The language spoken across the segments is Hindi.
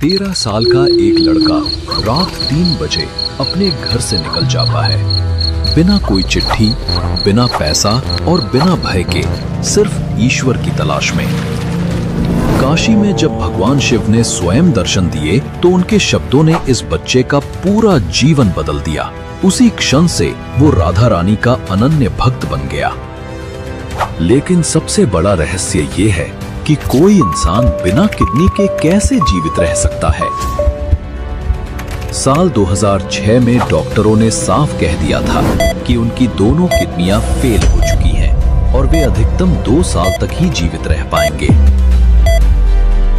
13 साल का एक लड़का रात 3 बजे अपने घर से निकल जाता है, बिना कोई चिट्ठी, बिना पैसा और बिना भय के, सिर्फ ईश्वर की तलाश में। काशी में जब भगवान शिव ने स्वयं दर्शन दिए तो उनके शब्दों ने इस बच्चे का पूरा जीवन बदल दिया। उसी क्षण से वो राधा रानी का अनन्य भक्त बन गया। लेकिन सबसे बड़ा रहस्य ये है कि कोई इंसान बिना किडनी के कैसे जीवित रह सकता है। साल 2006 में डॉक्टरों ने साफ कह दिया था कि उनकी दोनों किडनियां फेल हो चुकी हैं और वे अधिकतम 2 साल तक ही जीवित रह पाएंगे।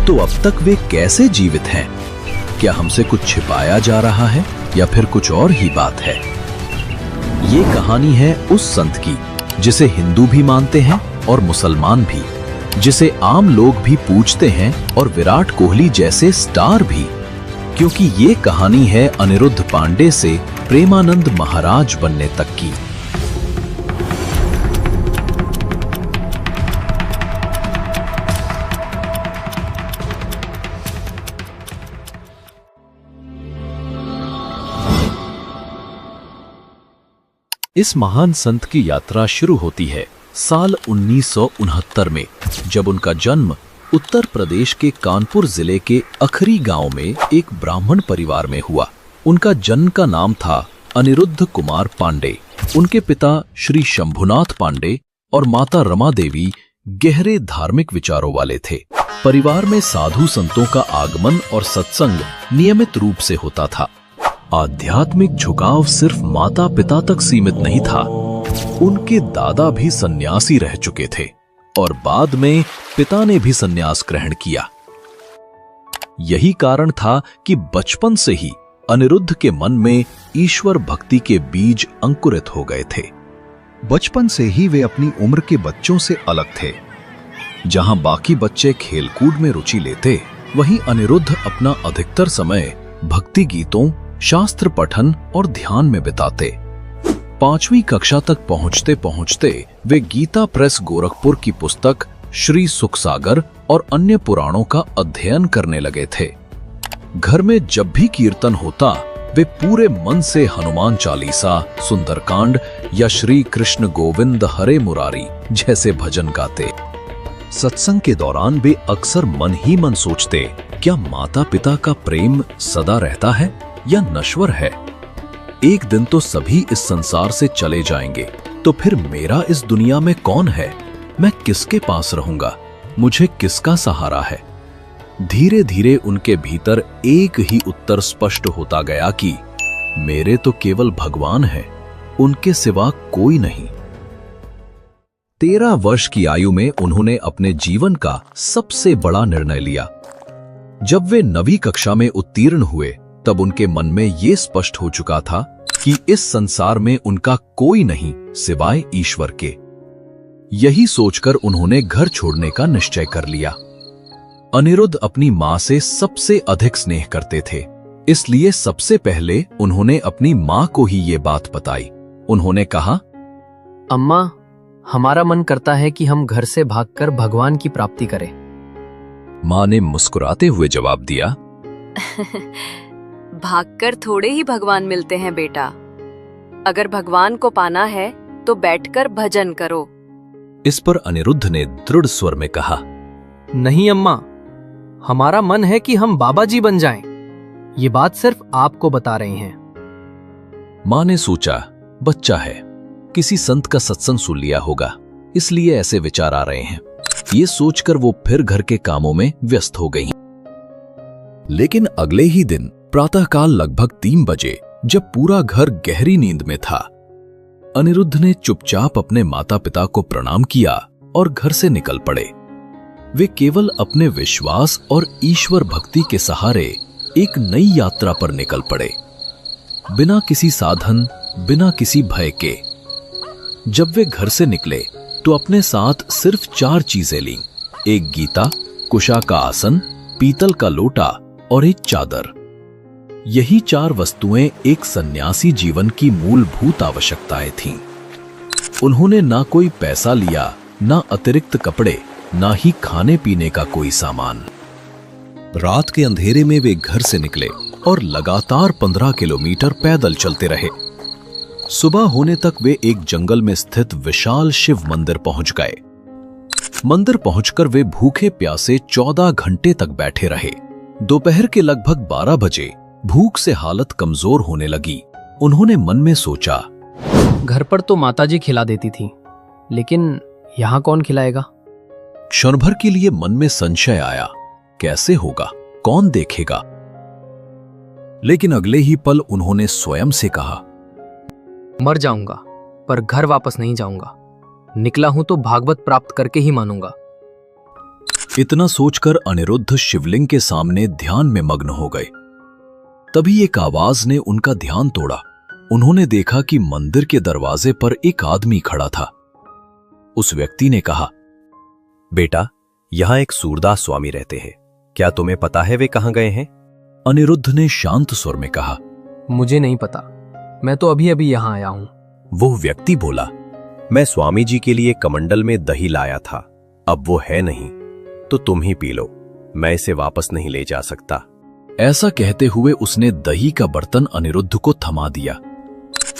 तो अब तक वे कैसे जीवित हैं? क्या हमसे कुछ छिपाया जा रहा है या फिर कुछ और ही बात है? ये कहानी है उस संत की जिसे हिंदू भी मानते हैं और मुसलमान भी, जिसे आम लोग भी पूजते हैं और विराट कोहली जैसे स्टार भी, क्योंकि ये कहानी है अनिरुद्ध पांडे से प्रेमानंद महाराज बनने तक की। इस महान संत की यात्रा शुरू होती है साल 1969 में, जब उनका जन्म उत्तर प्रदेश के कानपुर जिले के अखरी गांव में एक ब्राह्मण परिवार में हुआ। उनका जन्म का नाम था अनिरुद्ध कुमार पांडे। उनके पिता श्री शंभुनाथ पांडे और माता रमा देवी गहरे धार्मिक विचारों वाले थे। परिवार में साधु संतों का आगमन और सत्संग नियमित रूप से होता था। आध्यात्मिक झुकाव सिर्फ माता पिता तक सीमित नहीं था, उनके दादा भी सन्यासी रह चुके थे और बाद में पिता ने भी सन्यास ग्रहण किया। यही कारण था कि बचपन से ही अनिरुद्ध के मन में ईश्वर भक्ति के बीज अंकुरित हो गए थे। बचपन से ही वे अपनी उम्र के बच्चों से अलग थे। जहां बाकी बच्चे खेलकूद में रुचि लेते, वहीं अनिरुद्ध अपना अधिकतर समय भक्ति गीतों, शास्त्र पठन और ध्यान में बिताते। 5वीं कक्षा तक पहुंचते पहुंचते वे गीता प्रेस गोरखपुर की पुस्तक श्री सुखसागर और अन्य पुराणों का अध्ययन करने लगे थे। घर में जब भी कीर्तन होता, वे पूरे मन से हनुमान चालीसा, सुंदरकांड या श्री कृष्ण गोविंद हरे मुरारी जैसे भजन गाते। सत्संग के दौरान वे अक्सर मन ही मन सोचते, क्या माता पिता का प्रेम सदा रहता है या नश्वर है? एक दिन तो सभी इस संसार से चले जाएंगे, तो फिर मेरा इस दुनिया में कौन है? मैं किसके पास रहूंगा? मुझे किसका सहारा है? धीरे धीरे उनके भीतर एक ही उत्तर स्पष्ट होता गया कि मेरे तो केवल भगवान है, उनके सिवा कोई नहीं। 13 वर्ष की आयु में उन्होंने अपने जीवन का सबसे बड़ा निर्णय लिया। जब वे 9वीं कक्षा में उत्तीर्ण हुए, तब उनके मन में ये स्पष्ट हो चुका था कि इस संसार में उनका कोई नहीं सिवाय ईश्वर के। यही सोचकर उन्होंने घर छोड़ने का निश्चय कर लिया। अनिरुद्ध अपनी मां से सबसे अधिक स्नेह करते थे, इसलिए सबसे पहले उन्होंने अपनी मां को ही ये बात बताई। उन्होंने कहा, अम्मा, हमारा मन करता है कि हम घर से भागकर भगवान की प्राप्ति करें। मां ने मुस्कुराते हुए जवाब दिया, भागकर थोड़े ही भगवान मिलते हैं बेटा। अगर भगवान को पाना है तो बैठकर भजन करो। इस पर अनिरुद्ध ने दृढ़ स्वर में कहा, नहीं अम्मा, हमारा मन है कि हम बाबा जी बन जाएं। ये बात सिर्फ आपको बता रही हैं। मां ने सोचा, बच्चा है, किसी संत का सत्संग सुन लिया होगा, इसलिए ऐसे विचार आ रहे हैं। ये सोचकर वो फिर घर के कामों में व्यस्त हो गईं। लेकिन अगले ही दिन प्रातःकाल लगभग 3 बजे, जब पूरा घर गहरी नींद में था, अनिरुद्ध ने चुपचाप अपने माता पिता को प्रणाम किया और घर से निकल पड़े। वे केवल अपने विश्वास और ईश्वर भक्ति के सहारे एक नई यात्रा पर निकल पड़े, बिना किसी साधन, बिना किसी भय के। जब वे घर से निकले तो अपने साथ सिर्फ 4 चीजें लीं, एक गीता, कुशा का आसन, पीतल का लोटा और एक चादर। यही 4 वस्तुएं एक सन्यासी जीवन की मूलभूत आवश्यकताएं थीं। उन्होंने ना कोई पैसा लिया, ना अतिरिक्त कपड़े, ना ही खाने पीने का कोई सामान। रात के अंधेरे में वे घर से निकले और लगातार 15 किलोमीटर पैदल चलते रहे। सुबह होने तक वे एक जंगल में स्थित विशाल शिव मंदिर पहुंच गए। मंदिर पहुंचकर वे भूखे प्यासे 14 घंटे तक बैठे रहे। दोपहर के लगभग 12 बजे भूख से हालत कमजोर होने लगी। उन्होंने मन में सोचा, घर पर तो माताजी खिला देती थी, लेकिन यहाँ कौन खिलाएगा? क्षण भर के लिए मन में संशय आया, कैसे होगा, कौन देखेगा? लेकिन अगले ही पल उन्होंने स्वयं से कहा, मर जाऊंगा पर घर वापस नहीं जाऊंगा। निकला हूं तो भागवत प्राप्त करके ही मानूंगा। इतना सोचकर अनिरुद्ध शिवलिंग के सामने ध्यान में मग्न हो गए। तभी एक आवाज ने उनका ध्यान तोड़ा। उन्होंने देखा कि मंदिर के दरवाजे पर एक आदमी खड़ा था। उस व्यक्ति ने कहा, बेटा, यहां एक सूरदास स्वामी रहते हैं, क्या तुम्हें पता है वे कहां गए हैं? अनिरुद्ध ने शांत स्वर में कहा, मुझे नहीं पता, मैं तो अभी अभी यहां आया हूं। वो व्यक्ति बोला, मैं स्वामी जी के लिए कमंडल में दही लाया था, अब वो है नहीं तो तुम ही पी लो, मैं इसे वापस नहीं ले जा सकता। ऐसा कहते हुए उसने दही का बर्तन अनिरुद्ध को थमा दिया।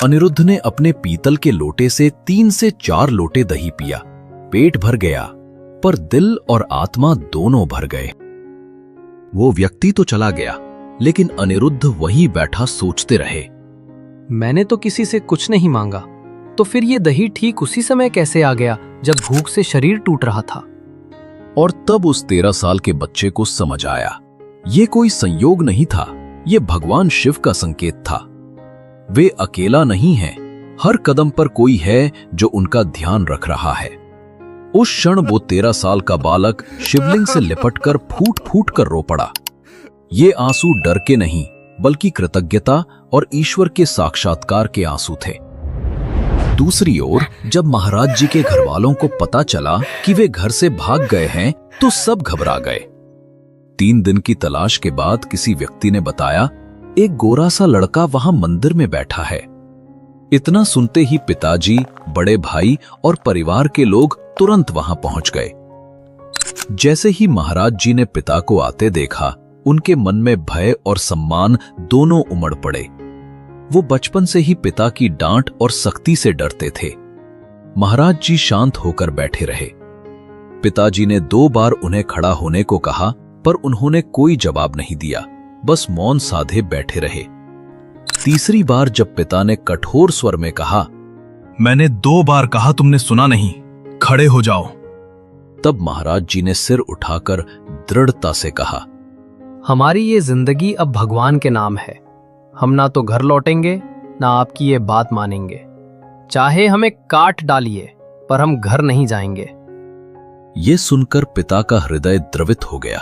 अनिरुद्ध ने अपने पीतल के लोटे से 3 से 4 लोटे दही पिया। पेट भर गया, पर दिल और आत्मा दोनों भर गए। वो व्यक्ति तो चला गया, लेकिन अनिरुद्ध वहीं बैठा सोचते रहे। मैंने तो किसी से कुछ नहीं मांगा, तो फिर ये दही ठीक उसी समय कैसे आ गया जब भूख से शरीर टूट रहा था? और तब उस 13 साल के बच्चे को समझ आया, ये कोई संयोग नहीं था, ये भगवान शिव का संकेत था। वे अकेला नहीं हैं, हर कदम पर कोई है जो उनका ध्यान रख रहा है। उस क्षण वो 13 साल का बालक शिवलिंग से लिपटकर फूट फूट कर रो पड़ा। ये आंसू डर के नहीं, बल्कि कृतज्ञता और ईश्वर के साक्षात्कार के आंसू थे। दूसरी ओर जब महाराज जी के घरवालों को पता चला कि वे घर से भाग गए हैं, तो सब घबरा गए। 3 दिन की तलाश के बाद किसी व्यक्ति ने बताया, एक गोरा सा लड़का वहां मंदिर में बैठा है। इतना सुनते ही पिताजी, बड़े भाई और परिवार के लोग तुरंत वहां पहुंच गए। जैसे ही महाराज जी ने पिता को आते देखा, उनके मन में भय और सम्मान दोनों उमड़ पड़े। वो बचपन से ही पिता की डांट और सख्ती से डरते थे। महाराज जी शांत होकर बैठे रहे। पिताजी ने 2 बार उन्हें खड़ा होने को कहा, पर उन्होंने कोई जवाब नहीं दिया, बस मौन साधे बैठे रहे। तीसरी बार जब पिता ने कठोर स्वर में कहा, मैंने 2 बार कहा, तुमने सुना नहीं, खड़े हो जाओ। तब महाराज जी ने सिर उठाकर दृढ़ता से कहा, हमारी ये जिंदगी अब भगवान के नाम है। हम ना तो घर लौटेंगे, ना आपकी ये बात मानेंगे। चाहे हमें काट डालिए, पर हम घर नहीं जाएंगे। ये सुनकर पिता का हृदय द्रवित हो गया।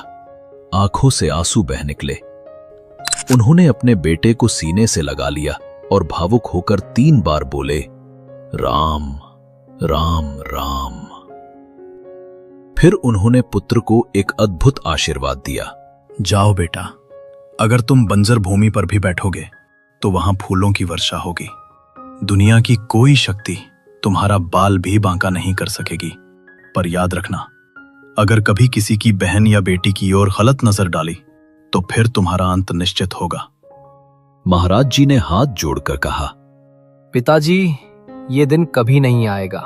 आंखों से आंसू बह निकले। उन्होंने अपने बेटे को सीने से लगा लिया और भावुक होकर 3 बार बोले, राम राम राम। फिर उन्होंने पुत्र को एक अद्भुत आशीर्वाद दिया। जाओ बेटा, अगर तुम बंजर भूमि पर भी बैठोगे तो वहां फूलों की वर्षा होगी। दुनिया की कोई शक्ति तुम्हारा बाल भी बांका नहीं कर सकेगी। पर याद रखना, अगर कभी किसी की बहन या बेटी की ओर गलत नजर डाली तो फिर तुम्हारा अंत निश्चित होगा। महाराज जी ने हाथ जोड़कर कहा, पिताजी, ये दिन कभी नहीं आएगा।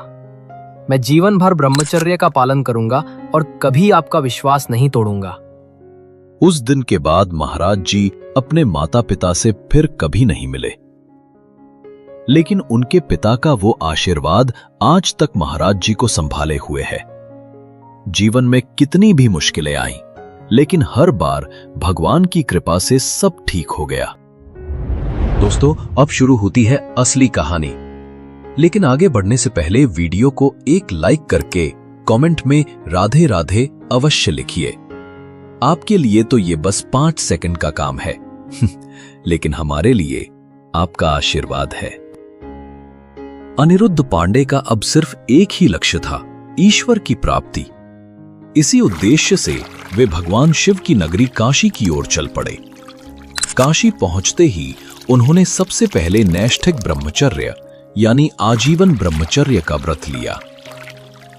मैं जीवन भर ब्रह्मचर्य का पालन करूंगा और कभी आपका विश्वास नहीं तोड़ूंगा। उस दिन के बाद महाराज जी अपने माता पिता से फिर कभी नहीं मिले, लेकिन उनके पिता का वो आशीर्वाद आज तक महाराज जी को संभाले हुए है। जीवन में कितनी भी मुश्किलें आईं, लेकिन हर बार भगवान की कृपा से सब ठीक हो गया। दोस्तों, अब शुरू होती है असली कहानी। लेकिन आगे बढ़ने से पहले वीडियो को एक लाइक करके कमेंट में राधे राधे अवश्य लिखिए। आपके लिए तो ये बस 5 सेकंड का काम है लेकिन हमारे लिए आपका आशीर्वाद है। अनिरुद्ध पांडे का अब सिर्फ एक ही लक्ष्य था, ईश्वर की प्राप्ति। इसी उद्देश्य से वे भगवान शिव की नगरी काशी की ओर चल पड़े। काशी पहुंचते ही उन्होंने सबसे पहले नैष्ठिक ब्रह्मचर्य यानी आजीवन ब्रह्मचर्य का व्रत लिया।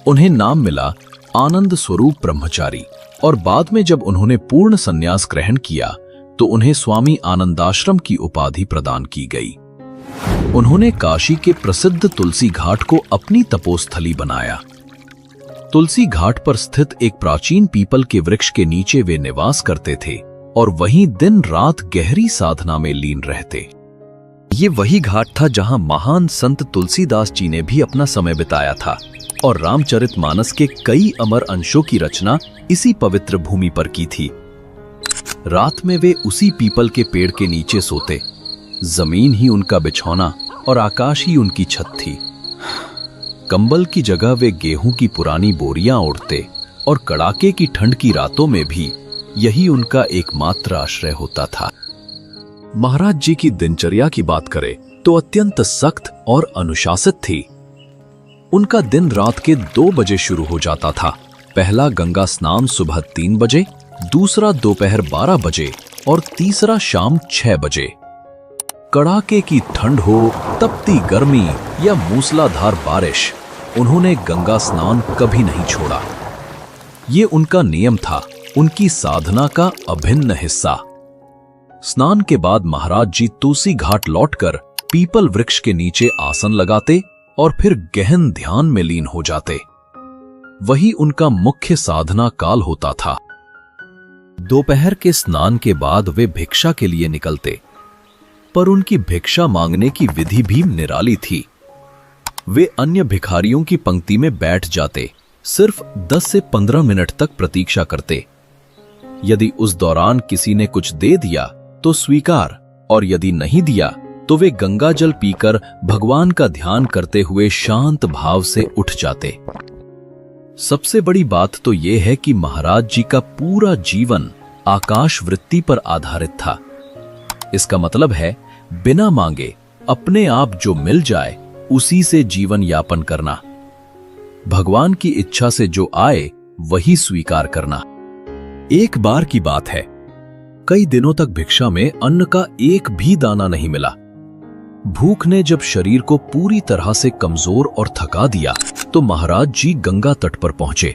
उन्हें नाम मिला आनंद स्वरूप ब्रह्मचारी, और बाद में जब उन्होंने पूर्ण संन्यास ग्रहण किया तो उन्हें स्वामी आनंदाश्रम की उपाधि प्रदान की गई। उन्होंने काशी के प्रसिद्ध तुलसी घाट को अपनी तपोस्थली बनाया। तुलसी घाट पर स्थित एक प्राचीन पीपल के वृक्ष के नीचे वे निवास करते थे और वहीं दिन रात गहरी साधना में लीन रहते। ये वही घाट था जहां महान संत तुलसीदास जी ने भी अपना समय बिताया था और रामचरितमानस के कई अमर अंशों की रचना इसी पवित्र भूमि पर की थी। रात में वे उसी पीपल के पेड़ के नीचे सोते। जमीन ही उनका बिछौना और आकाश ही उनकी छत थी। कंबल की जगह वे गेहूं की पुरानी बोरियां ओढ़ते और कड़ाके की ठंड की रातों में भी यही उनका एकमात्र आश्रय होता था। महाराज जी की दिनचर्या की बात करें तो अत्यंत सख्त और अनुशासित थी। उनका दिन रात के 2 बजे शुरू हो जाता था। पहला गंगा स्नान सुबह 3 बजे, दूसरा दोपहर 12 बजे और तीसरा शाम 6 बजे। कड़ाके की ठंड हो, तपती गर्मी या मूसलाधार बारिश, उन्होंने गंगा स्नान कभी नहीं छोड़ा। ये उनका नियम था, उनकी साधना का अभिन्न हिस्सा। स्नान के बाद महाराज जी तुलसी घाट लौटकर पीपल वृक्ष के नीचे आसन लगाते और फिर गहन ध्यान में लीन हो जाते। वही उनका मुख्य साधना काल होता था। दोपहर के स्नान के बाद वे भिक्षा के लिए निकलते, पर उनकी भिक्षा मांगने की विधि भी निराली थी। वे अन्य भिखारियों की पंक्ति में बैठ जाते, सिर्फ 10 से 15 मिनट तक प्रतीक्षा करते। यदि उस दौरान किसी ने कुछ दे दिया तो स्वीकार, और यदि नहीं दिया तो वे गंगा जल पीकर भगवान का ध्यान करते हुए शांत भाव से उठ जाते। सबसे बड़ी बात तो यह है कि महाराज जी का पूरा जीवन आकाश वृत्ति पर आधारित था। इसका मतलब है बिना मांगे अपने आप जो मिल जाए उसी से जीवन यापन करना। भगवान की इच्छा से जो आए वही स्वीकार करना। एक बार की बात है, कई दिनों तक भिक्षा में अन्न का एक भी दाना नहीं मिला। भूख ने जब शरीर को पूरी तरह से कमजोर और थका दिया तो महाराज जी गंगा तट पर पहुंचे।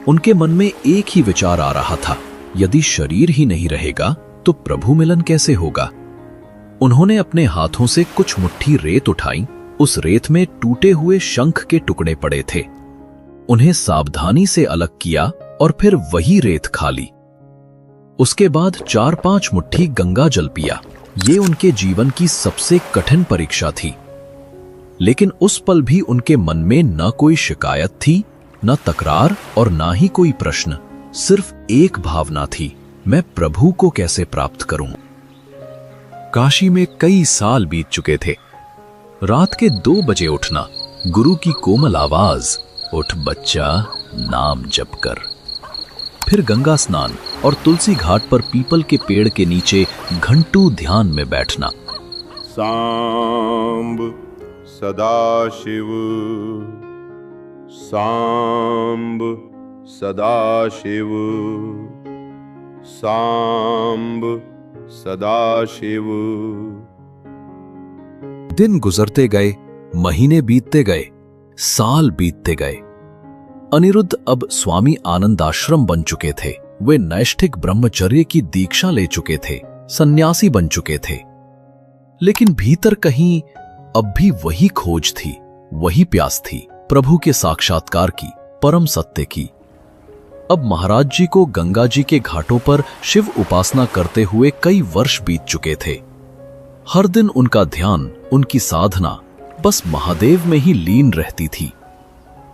उनके मन में एक ही विचार आ रहा था, यदि शरीर ही नहीं रहेगा तो प्रभु मिलन कैसे होगा। उन्होंने अपने हाथों से कुछ मुट्ठी रेत उठाई। उस रेत में टूटे हुए शंख के टुकड़े पड़े थे। उन्हें सावधानी से अलग किया और फिर वही रेत खा ली। उसके बाद 4-5 मुट्ठी गंगा जल पिया। ये उनके जीवन की सबसे कठिन परीक्षा थी। लेकिन उस पल भी उनके मन में न कोई शिकायत थी, न तकरार और न ही कोई प्रश्न। सिर्फ एक भावना थी, मैं प्रभु को कैसे प्राप्त करूं। काशी में कई साल बीत चुके थे। रात के 2 बजे उठना, गुरु की कोमल आवाज, उठ बच्चा नाम जप कर। फिर गंगा स्नान और तुलसी घाट पर पीपल के पेड़ के नीचे घंटों ध्यान में बैठना। सांब सदाशिव, सांब सदाशिव, सांब सदाशिव। दिन गुजरते गए, महीने बीतते गए, साल बीतते गए। अनिरुद्ध अब स्वामी आनंदाश्रम बन चुके थे। वे नैष्ठिक ब्रह्मचर्य की दीक्षा ले चुके थे, सन्यासी बन चुके थे। लेकिन भीतर कहीं अब भी वही खोज थी, वही प्यास थी प्रभु के साक्षात्कार की, परम सत्य की। अब महाराज जी को गंगा जी के घाटों पर शिव उपासना करते हुए कई वर्ष बीत चुके थे। हर दिन उनका ध्यान, उनकी साधना बस महादेव में ही लीन रहती थी।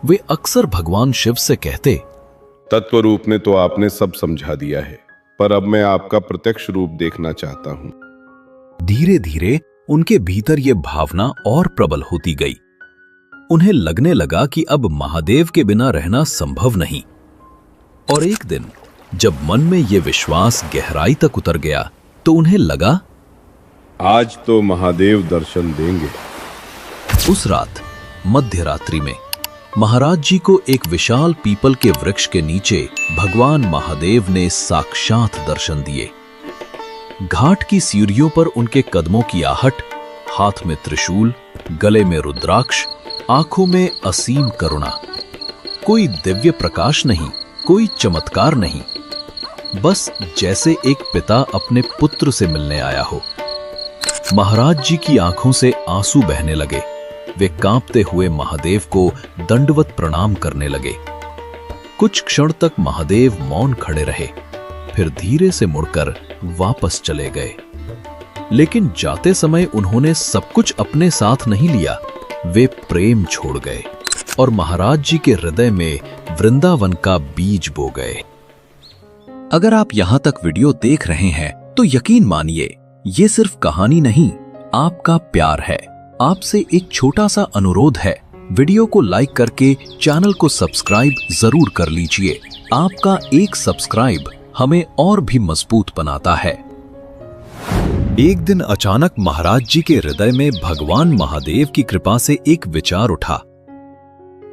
वे अक्सर भगवान शिव से कहते, तत्व रूप ने तो आपने सब समझा दिया है, पर अब मैं आपका प्रत्यक्ष रूप देखना चाहता हूं। धीरे धीरे उनके भीतर ये भावना और प्रबल होती गई। उन्हें लगने लगा कि अब महादेव के बिना रहना संभव नहीं। और एक दिन जब मन में ये विश्वास गहराई तक उतर गया तो उन्हें लगा, आज तो महादेव दर्शन देंगे। उस रात मध्य रात्रि में महाराज जी को एक विशाल पीपल के वृक्ष के नीचे भगवान महादेव ने साक्षात दर्शन दिए। घाट की सीढ़ियों पर उनके कदमों की आहट, हाथ में त्रिशूल, गले में रुद्राक्ष, आंखों में असीम करुणा। कोई दिव्य प्रकाश नहीं, कोई चमत्कार नहीं, बस जैसे एक पिता अपने पुत्र से मिलने आया हो। महाराज जी की आंखों से आंसू बहने लगे। वे कांपते हुए महादेव को दंडवत प्रणाम करने लगे। कुछ क्षण तक महादेव मौन खड़े रहे, फिर धीरे से मुड़कर वापस चले गए। लेकिन जाते समय उन्होंने सब कुछ अपने साथ नहीं लिया। वे प्रेम छोड़ गए और महाराज जी के हृदय में वृंदावन का बीज बो गए। अगर आप यहां तक वीडियो देख रहे हैं तो यकीन मानिए, ये सिर्फ कहानी नहीं, आपका प्यार है। आपसे एक छोटा सा अनुरोध है, वीडियो को लाइक करके चैनल को सब्सक्राइब जरूर कर लीजिए। आपका एक सब्सक्राइब हमें और भी मजबूत बनाता है। एक दिन अचानक महाराज जी के हृदय में भगवान महादेव की कृपा से एक विचार उठा,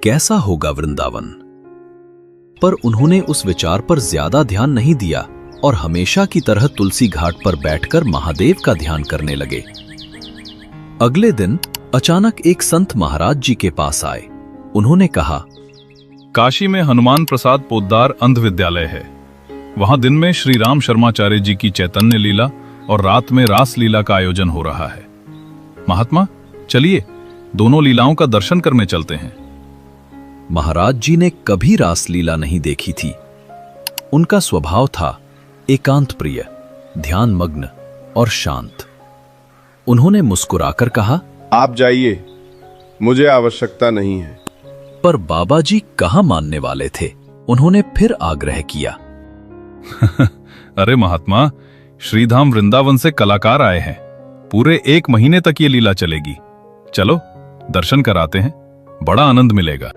कैसा होगा वृंदावन? पर उन्होंने उस विचार पर ज्यादा ध्यान नहीं दिया और हमेशा की तरह तुलसी घाट पर बैठकर महादेव का ध्यान करने लगे। अगले दिन अचानक एक संत महाराज जी के पास आए। उन्होंने कहा, काशी में हनुमान प्रसाद पोद्दार अंध विद्यालय है। वहां दिन में श्री राम शर्माचार्य जी की चैतन्य लीला और रात में रास लीला का आयोजन हो रहा है। महात्मा, चलिए दोनों लीलाओं का दर्शन करने चलते हैं। महाराज जी ने कभी रास लीला नहीं देखी थी। उनका स्वभाव था एकांत प्रिय, ध्यान मग्न और शांत। उन्होंने मुस्कुराकर कहा, आप जाइए, मुझे आवश्यकता नहीं है। पर बाबा जी कहाँ मानने वाले थे। उन्होंने फिर आग्रह किया, अरे महात्मा, श्रीधाम वृंदावन से कलाकार आए हैं। पूरे 1 महीने तक ये लीला चलेगी। चलो दर्शन कराते हैं, बड़ा आनंद मिलेगा।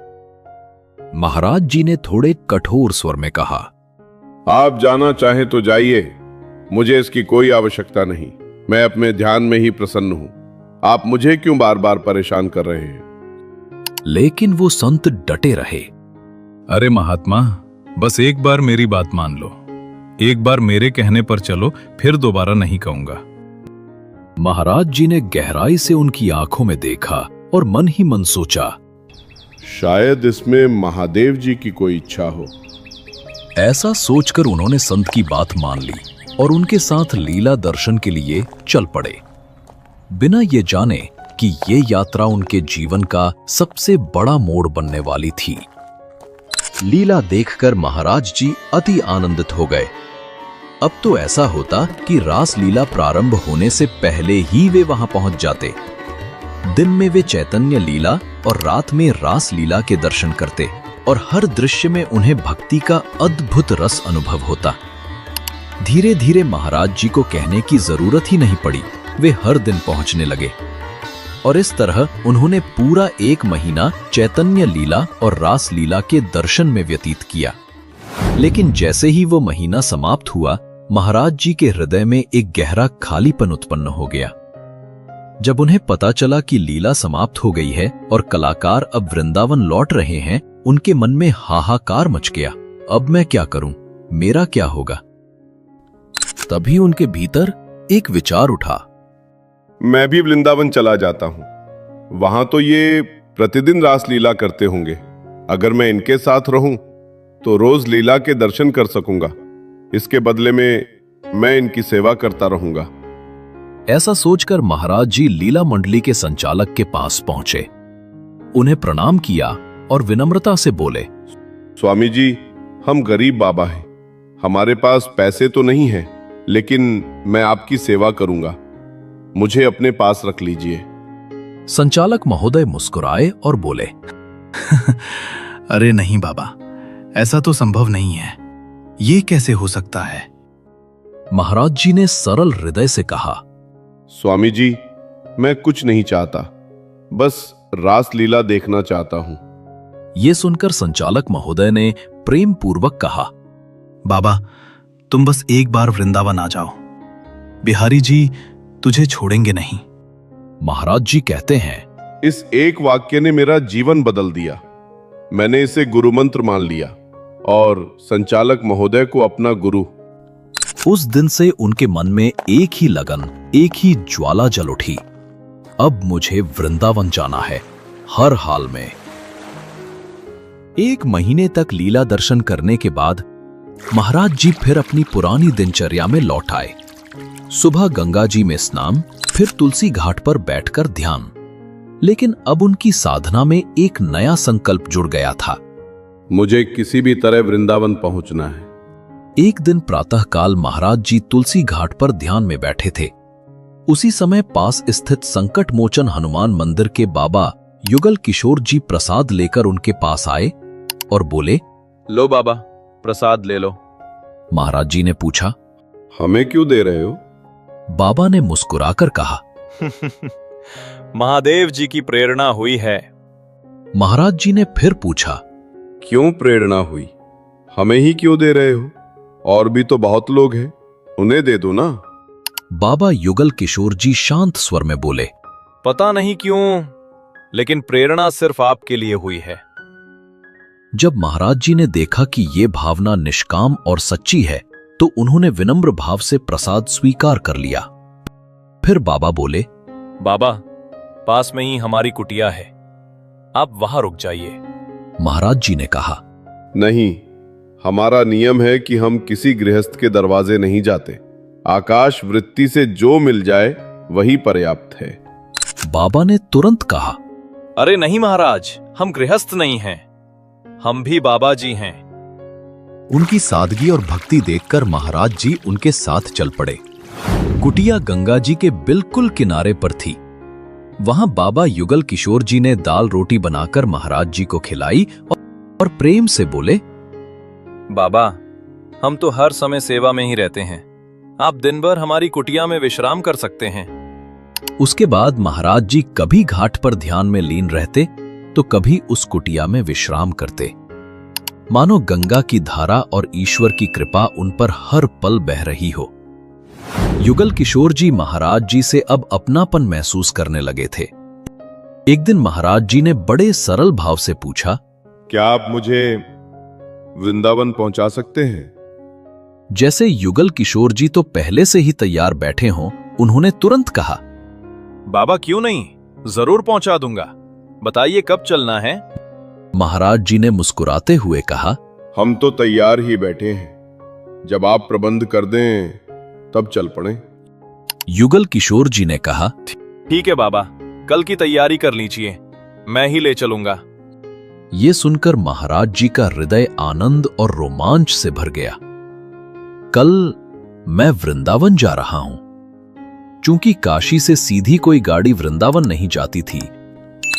महाराज जी ने थोड़े कठोर स्वर में कहा, आप जाना चाहे तो जाइए, मुझे इसकी कोई आवश्यकता नहीं। मैं अपने ध्यान में ही प्रसन्न हूं। आप मुझे क्यों बार बार परेशान कर रहे हैं? लेकिन वो संत डटे रहे। अरे महात्मा, बस एक बार मेरी बात मान लो। एक बार मेरे कहने पर चलो, फिर दोबारा नहीं कहूंगा। महाराज जी ने गहराई से उनकी आंखों में देखा और मन ही मन सोचा, शायद इसमें महादेव जी की कोई इच्छा हो। ऐसा सोचकर उन्होंने संत की बात मान ली और उनके साथ लीला दर्शन के लिए चल पड़े, बिना ये जाने कि ये यात्रा उनके जीवन का सबसे बड़ा मोड़ बनने वाली थी। लीला देखकर महाराज जी अति आनंदित हो गए। अब तो ऐसा होता कि रास लीला प्रारंभ होने से पहले ही वे वहां पहुंच जाते। दिन में वे चैतन्य लीला और रात में रास लीला के दर्शन करते और हर दृश्य में उन्हें भक्ति का अद्भुत रस अनुभव होता। धीरे धीरे महाराज जी को कहने की जरूरत ही नहीं पड़ी, वे हर दिन पहुंचने लगे और इस तरह उन्होंने पूरा 1 महीना चैतन्य लीला और रास लीला के दर्शन में व्यतीत किया। लेकिन जैसे ही वो महीना समाप्त हुआ, महाराज जी के हृदय में एक गहरा खालीपन उत्पन्न हो गया। जब उन्हें पता चला कि लीला समाप्त हो गई है और कलाकार अब वृंदावन लौट रहे हैं, उनके मन में हाहाकार मच गया। अब मैं क्या करूं? मेरा क्या होगा? तभी उनके भीतर एक विचार उठा, मैं भी वृंदावन चला जाता हूं। वहां तो ये प्रतिदिन रास लीला करते होंगे। अगर मैं इनके साथ रहूं तो रोज लीला के दर्शन कर सकूंगा। इसके बदले में मैं इनकी सेवा करता रहूंगा। ऐसा सोचकर महाराज जी लीला मंडली के संचालक के पास पहुंचे, उन्हें प्रणाम किया और विनम्रता से बोले, स्वामी जी, हम गरीब बाबा हैं। हमारे पास पैसे तो नहीं हैं, लेकिन मैं आपकी सेवा करूंगा। मुझे अपने पास रख लीजिए। संचालक महोदय मुस्कुराए और बोले, अरे नहीं बाबा, ऐसा तो संभव नहीं है। ये कैसे हो सकता है? महाराज जी ने सरल हृदय से कहा, स्वामी जी, मैं कुछ नहीं चाहता, बस रास लीला देखना चाहता हूं। यह सुनकर संचालक महोदय ने प्रेम पूर्वक कहा, बाबा, तुम बस एक बार वृंदावन आ जाओ। बिहारी जी तुझे छोड़ेंगे नहीं। महाराज जी कहते हैं, इस एक वाक्य ने मेरा जीवन बदल दिया। मैंने इसे गुरु मंत्र मान लिया और संचालक महोदय को अपना गुरु। उस दिन से उनके मन में एक ही लगन, एक ही ज्वाला जल उठी, अब मुझे वृंदावन जाना है, हर हाल में। 1 महीने तक लीला दर्शन करने के बाद महाराज जी फिर अपनी पुरानी दिनचर्या में लौट आए। सुबह गंगा जी में स्नान, फिर तुलसी घाट पर बैठकर ध्यान। लेकिन अब उनकी साधना में एक नया संकल्प जुड़ गया था। मुझे किसी भी तरह वृंदावन पहुंचना है। एक दिन प्रातःकाल महाराज जी तुलसी घाट पर ध्यान में बैठे थे। उसी समय पास स्थित संकट मोचन हनुमान मंदिर के बाबा युगल किशोर जी प्रसाद लेकर उनके पास आए और बोले, लो बाबा, प्रसाद ले लो। महाराज जी ने पूछा, हमें क्यों दे रहे हो? बाबा ने मुस्कुराकर कहा, महादेव जी की प्रेरणा हुई है। महाराज जी ने फिर पूछा, क्यों प्रेरणा हुई? हमें ही क्यों दे रहे हो? और भी तो बहुत लोग हैं, उन्हें दे दो ना। बाबा युगल किशोर जी शांत स्वर में बोले, पता नहीं क्यों, लेकिन प्रेरणा सिर्फ आपके लिए हुई है। जब महाराज जी ने देखा कि ये भावना निष्काम और सच्ची है तो उन्होंने विनम्र भाव से प्रसाद स्वीकार कर लिया। फिर बाबा बोले, बाबा, पास में ही हमारी कुटिया है, आप वहां रुक जाइए। महाराज जी ने कहा, नहीं, हमारा नियम है कि हम किसी गृहस्थ के दरवाजे नहीं जाते। आकाश वृत्ति से जो मिल जाए वही पर्याप्त है। बाबा ने तुरंत कहा, अरे नहीं महाराज, हम गृहस्थ नहीं हैं, हम भी बाबा जी हैं। उनकी सादगी और भक्ति देखकर महाराज जी उनके साथ चल पड़े। कुटिया गंगा जी के बिल्कुल किनारे पर थी। वहां बाबा युगल किशोर जी ने दाल रोटी बनाकर महाराज जी को खिलाई और प्रेम से बोले, बाबा, हम तो हर समय सेवा में ही रहते हैं, आप दिन भर हमारी कुटिया में विश्राम कर सकते हैं। उसके बाद महाराज जी कभी घाट पर ध्यान में लीन रहते तो कभी उस कुटिया में विश्राम करते। मानो गंगा की धारा और ईश्वर की कृपा उन पर हर पल बह रही हो। युगल किशोर जी महाराज जी से अब अपनापन महसूस करने लगे थे। एक दिन महाराज जी ने बड़े सरल भाव से पूछा, क्या आप मुझे वृंदावन पहुंचा सकते हैं? जैसे युगल किशोर जी तो पहले से ही तैयार बैठे हों, उन्होंने तुरंत कहा, बाबा क्यों नहीं, जरूर पहुंचा दूंगा, बताइए कब चलना है। महाराज जी ने मुस्कुराते हुए कहा, हम तो तैयार ही बैठे हैं, जब आप प्रबंध कर दें तब चल पड़े। युगल किशोर जी ने कहा, ठीक है बाबा, कल की तैयारी कर लीजिए, मैं ही ले चलूंगा। ये सुनकर महाराज जी का हृदय आनंद और रोमांच से भर गया। कल मैं वृंदावन जा रहा हूं। चूंकि काशी से सीधी कोई गाड़ी वृंदावन नहीं जाती थी,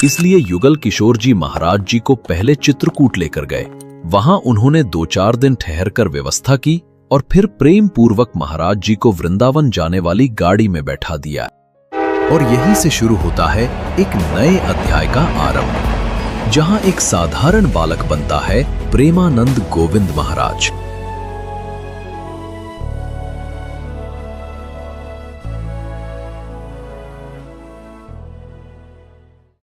इसलिए युगल किशोर जी महाराज जी को पहले चित्रकूट लेकर गए। वहां उन्होंने 2-4 दिन ठहरकर व्यवस्था की और फिर प्रेम पूर्वक महाराज जी को वृंदावन जाने वाली गाड़ी में बैठा दिया। और यहीं से शुरू होता है एक नए अध्याय का आरंभ, जहां एक साधारण बालक बनता है प्रेमानंद गोविंद महाराज।